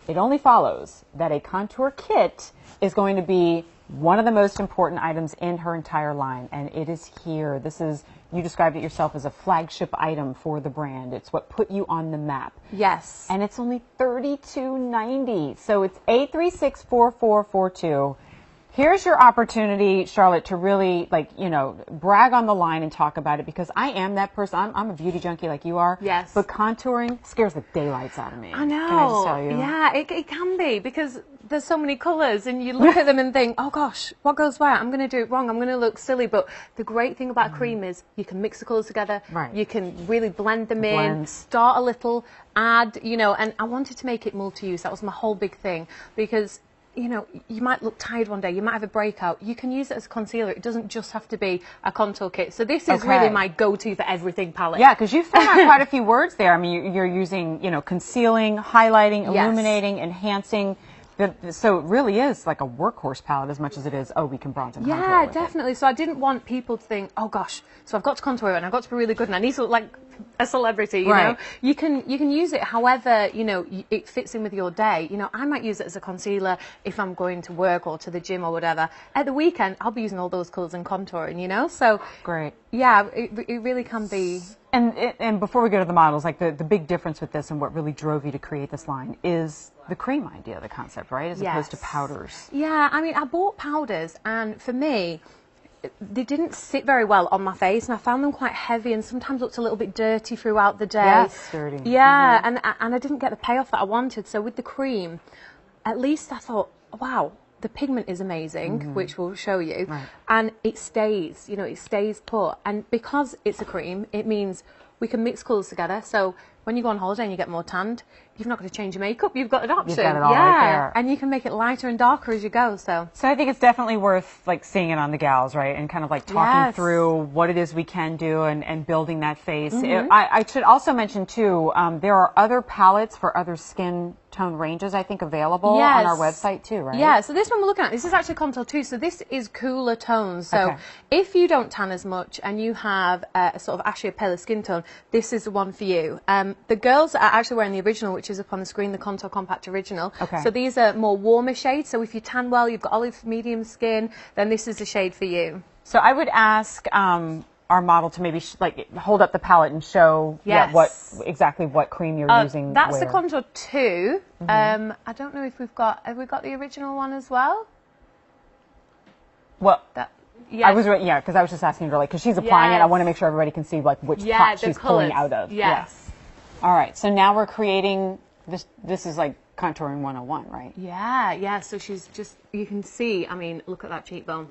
it only follows that a contour kit is going to be one of the most important items in her entire line, and it is here. This is, you described it yourself as a flagship item for the brand. It's what put you on the map. Yes. And it's only $32.90. So it's 836-4442. Here's your opportunity, Charlotte, to really, like, you know, brag on the line and talk about it, because I am that person. I'm a beauty junkie like you are. Yes. But contouring scares the daylights out of me. I know. Can I just tell you? Yeah, it can be, because there's so many colours and you look at them and think, oh gosh, what goes where? I'm going to do it wrong. I'm going to look silly. But the great thing about cream is you can mix the colours together. Right. You can really blend them in, start a little, add, you know, and I wanted to make it multi-use. That was my whole big thing, because you know, you might look tired one day, you might have a breakout. You can use it as a concealer. It doesn't just have to be a contour kit. So this is really my go-to for everything palette. Yeah, because you've thrown out quite a few words there. I mean, you're using, you know, concealing, highlighting, illuminating, enhancing. So it really is like a workhorse palette as much as it is, oh, we can bronze and contour Yeah, with definitely. So I didn't want people to think, oh gosh, so I've got to contour it and I've got to be really good and I need to look like a celebrity, you know. You can use it however, you know, it fits in with your day. You know, I might use it as a concealer if I'm going to work or to the gym or whatever. At the weekend, I'll be using all those colours and contouring, you know. So great. Yeah, it really can be. And before we go to the models, like the big difference with this and what really drove you to create this line is the cream idea, the concept, right? As opposed to powders. Yeah, I mean, I bought powders, and for me, they didn't sit very well on my face, and I found them quite heavy and sometimes looked a little bit dirty throughout the day. Yes, dirty. Yeah, and I didn't get the payoff that I wanted. So with the cream, at least I thought, wow, the pigment is amazing, which we'll show you, and it stays, you know, it stays put. And because it's a cream, it means we can mix colours together. So when you go on holiday and you get more tanned, you've not got to change your makeup. You've got an option. You've got it all right there. And you can make it lighter and darker as you go. So I think it's definitely worth like seeing it on the gals, right? And kind of like talking through what it is we can do and building that face. I should also mention too, there are other palettes for other skin tone ranges, I think, available on our website too, right? Yeah, so this one we're looking at, this is actually contour 2, so this is cooler tones. So if you don't tan as much and you have a sort of ashier, paler skin tone, this is the one for you. The girls are actually wearing the original, which is up on the screen, the Contour Compact Original. So these are more warmer shades, so if you tan well, you've got olive medium skin, then this is the shade for you. So I would ask our model to maybe like hold up the palette and show exactly what cream you're using. That's the Contour 2. I don't know if have we got the original one as well? Well, I was because I was just asking her, like, because she's applying it. I want to make sure everybody can see like which pot she's pulling out of. Yes. All right. So now we're creating this. This is like contouring 101, right? Yeah. Yeah. So she's just, you can see. I mean, look at that cheekbone.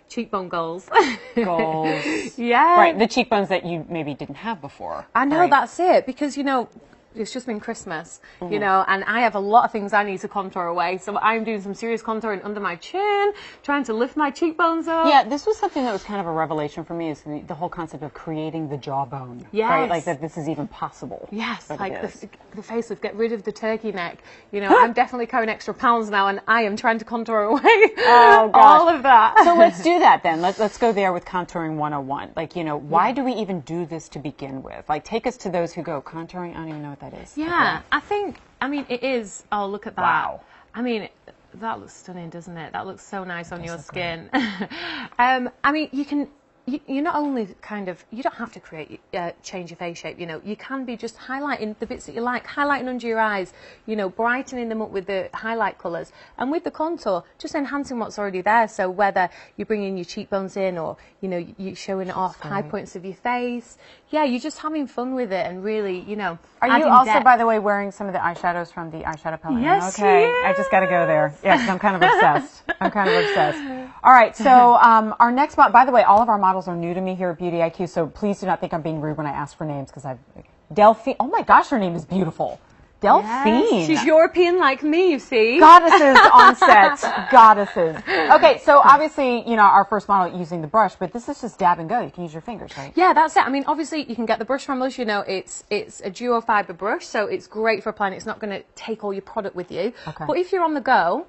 Cheekbone goals. Yeah. Right, the cheekbones that you maybe didn't have before. I know, that's it. Because, you know, it's just been Christmas, you know, and I have a lot of things I need to contour away. So I'm doing some serious contouring under my chin, trying to lift my cheekbones up. Yeah, this was something that was kind of a revelation for me, is the whole concept of creating the jawbone. Yes. Right? Like that this is even possible. Yes, like the facelift, get rid of the turkey neck. You know, I'm definitely carrying extra pounds now, and I am trying to contour away all of that. So let's do that then. Let's go there with contouring 101. Like, you know, why do we even do this to begin with? Like, take us to those who go, contouring, I don't even know what that is. Yeah, I mean, it is. Oh, look at that. Wow. I mean, that looks stunning, doesn't it? That looks so nice on your skin. I mean, you not only kind of, you don't have to change your face shape, you know, you can be just highlighting the bits that you like, highlighting under your eyes, you know, brightening them up with the highlight colours, and with the contour, just enhancing what's already there. So whether you're bringing your cheekbones in or, you know, you're showing off high points of your face, yeah, you're just having fun with it and really, you know, are you also, by the way, wearing some of the eyeshadows from the eyeshadow palette? Yes, okay, I just got to go there. Yeah, because I'm kind of obsessed. All right, so our next model, by the way, all of our models are new to me here at Beauty IQ, so please do not think I'm being rude when I ask for names, because Delphine, oh my gosh, her name is beautiful. Delphine. Yes, she's European like me, you see. Goddesses on set. Goddesses. Okay, so obviously, you know, our first model using the brush, but this is just dab and go. You can use your fingers, right? Yeah, that's it. I mean, obviously, you can get the brush from us. You know, it's a duo fiber brush, so it's great for applying. It's not going to take all your product with you. Okay. But if you're on the go,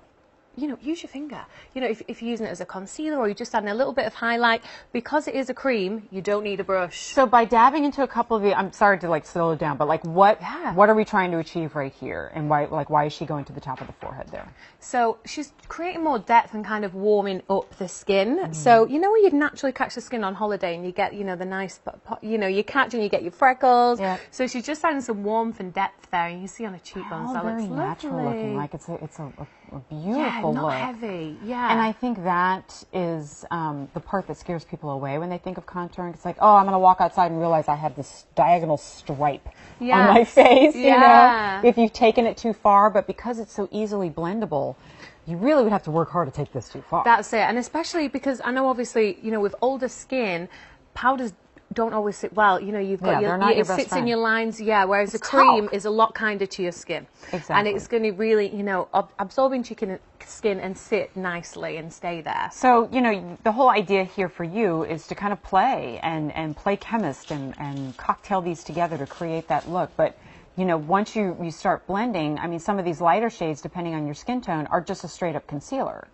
use your finger. If you're using it as a concealer or you're just adding a little bit of highlight, because it is a cream, you don't need a brush. So by dabbing into a couple of the, I'm sorry to slow it down, but what are we trying to achieve right here? And why is she going to the top of the forehead there? So she's creating more depth and kind of warming up the skin. So, when you'd naturally catch the skin on holiday and you get, the nice, you catch and you get your freckles. Yeah. So she's just adding some warmth and depth there. And you see on her cheekbones, that looks very natural looking. Like it's a beautiful look. Not heavy. Yeah. And I think that is the part that scares people away when they think of contouring. It's like, oh, I'm going to walk outside and realize I have this diagonal stripe on my face, if you've taken it too far. But because it's so easily blendable, you really would have to work hard to take this too far. That's it. And especially because I know, obviously, with older skin, powders don't always sit well. You've got it sits in your lines, whereas the cream is a lot kinder to your skin. Exactly. And it's going to really, absorb into your skin and sit nicely and stay there. So, the whole idea here for you is to kind of play and play chemist and cocktail these together to create that look. But, once you start blending, I mean, some of these lighter shades, depending on your skin tone, are just a straight up concealer.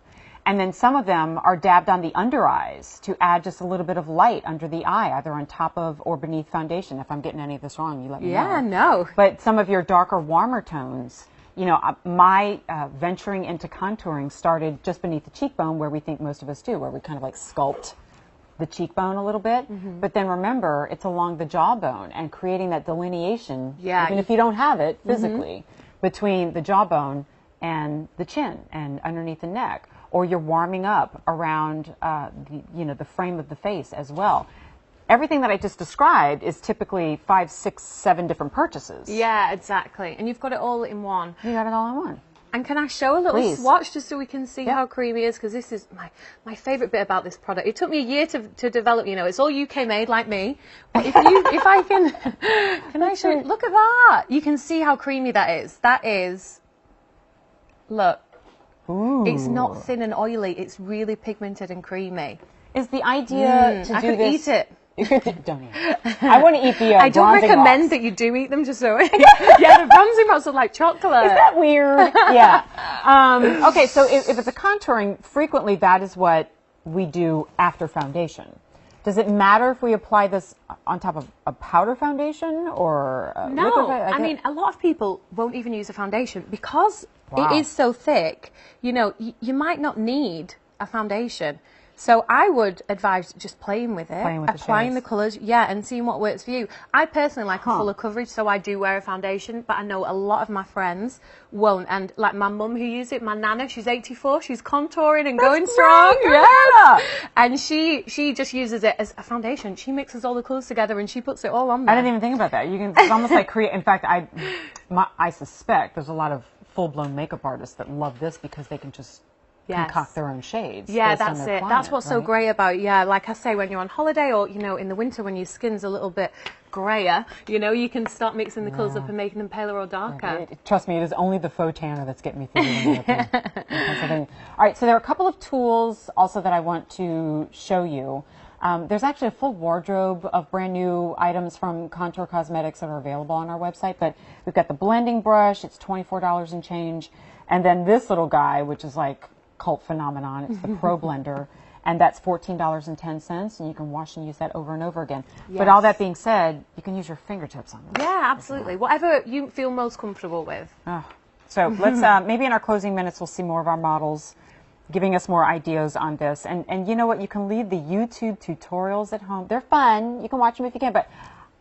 And then some of them are dabbed on the under eyes to add just a little bit of light under the eye, either on top of or beneath foundation. If I'm getting any of this wrong, you let me know. Yeah, no. But some of your darker, warmer tones, my venturing into contouring started just beneath the cheekbone, where we think most of us do, where we kind of sculpt the cheekbone a little bit. But then remember, it's along the jawbone and creating that delineation, even if you don't have it physically, between the jawbone and the chin and underneath the neck. Or you're warming up around the frame of the face as well. Everything that I just described is typically 5, 6, 7 different purchases. Yeah, exactly. And you've got it all in one. You got it all in one. And can I show a little swatch just so we can see how creamy it is? Because this is my favourite bit about this product. It took me a year to develop. It's all UK made, like me. But if I can I show you? Look at that. You can see how creamy that is. That is, look. Ooh. It's not thin and oily. It's really pigmented and creamy. Is the idea to do this? Eat it. Don't eat it. I want to eat the I don't recommend rocks. that you do eat them, just so. The bronzing rocks are like chocolate. Is that weird? Yeah. Okay, so if it's a contouring, frequently that is what we do after foundation. Does it matter if we apply this on top of a powder foundation or no? liquid? I mean, a lot of people won't even use a foundation because it is so thick. You might not need a foundation. So I would advise just playing with it, applying the colours, and seeing what works for you. I personally like a fuller coverage, so I do wear a foundation, but I know a lot of my friends won't. And like my mum who uses it, my nana, she's 84, she's contouring and going strong. Yeah. And she just uses it as a foundation. She mixes all the colours together and she puts it all on there. I didn't even think about that. It's almost like create. In fact, I suspect there's a lot of full-blown makeup artists that love this because they can just concoct their own shades. Yeah, that's it. That's what's so great about like I say, when you're on holiday or, in the winter when your skin's a little bit grayer, you can start mixing the colours up and making them paler or darker. Trust me, it is only the faux tanner that's getting me through the All right, so there are a couple of tools also that I want to show you. There's actually a full wardrobe of brand new items from Contour Cosmetics that are available on our website, but we've got the blending brush, it's $24 and change, and then this little guy, which is like cult phenomenon, it's the Pro Blender, and that's $14.10, and you can wash and use that over and over again. But all that being said, you can use your fingertips on this. Yeah, absolutely. Whatever you feel most comfortable with. So let's, maybe in our closing minutes, we'll see more of our models giving us more ideas on this. And you know what? You can leave the YouTube tutorials at home. They're fun. You can watch them if you can. But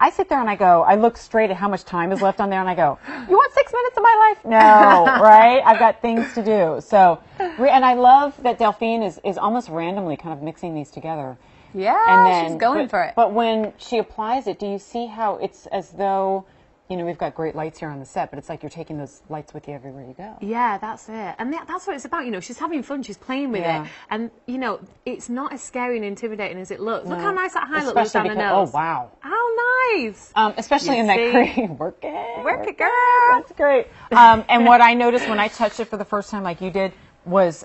I sit there and I look straight at how much time is left on there and I go, you want 6 minutes of my life? No, right? I've got things to do. So, and I love that Delphine is almost randomly kind of mixing these together. Yeah, and then, she's going for it. But when she applies it, do you see how it's as though, we've got great lights here on the set, but it's like you're taking those lights with you everywhere you go. Yeah, that's it. And that's what it's about. She's having fun. She's playing with it. And, it's not as scary and intimidating as it looks. Look how nice that highlight looks on her nose. Oh, wow. How nice. Especially in that cream. Work it, girl. That's great. And what I noticed when I touched it for the first time, like you did, was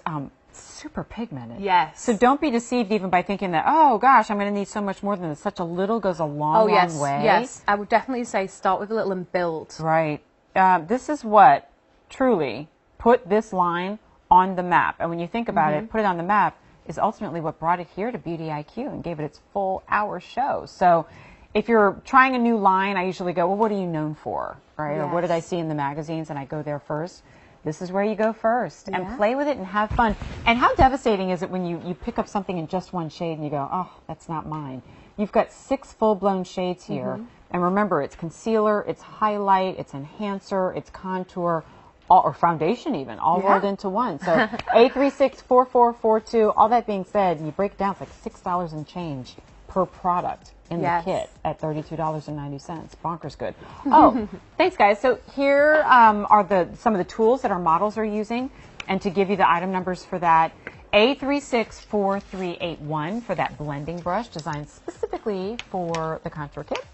super pigmented. Yes. So don't be deceived even by thinking that, oh gosh, I'm going to need so much more than this. Such a little goes a long way. Yes. I would definitely say start with a little and build. Right. This is what truly put this line on the map. And when you think about it, put it on the map is ultimately what brought it here to Beauty IQ and gave it its full hour show. So if you're trying a new line, I usually go, well, what are you known for, right? Yes. Or what did I see in the magazines? And I go there first. This is where you go first and play with it and have fun. And how devastating is it when you pick up something in just one shade and you go, oh, that's not mine. You've got 6 full-blown shades here. And remember, it's concealer, it's highlight, it's enhancer, it's contour, or foundation even, all rolled into one. So A364442, all that being said, you break it down, it's like $6 and change per product in the kit at $32.90. Bonkers good. Oh, thanks guys. So here are some of the tools that our models are using, and to give you the item numbers for that, A364381 for that blending brush designed specifically for the contour kit.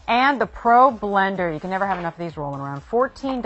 And the Pro Blender, you can never have enough of these rolling around, $14.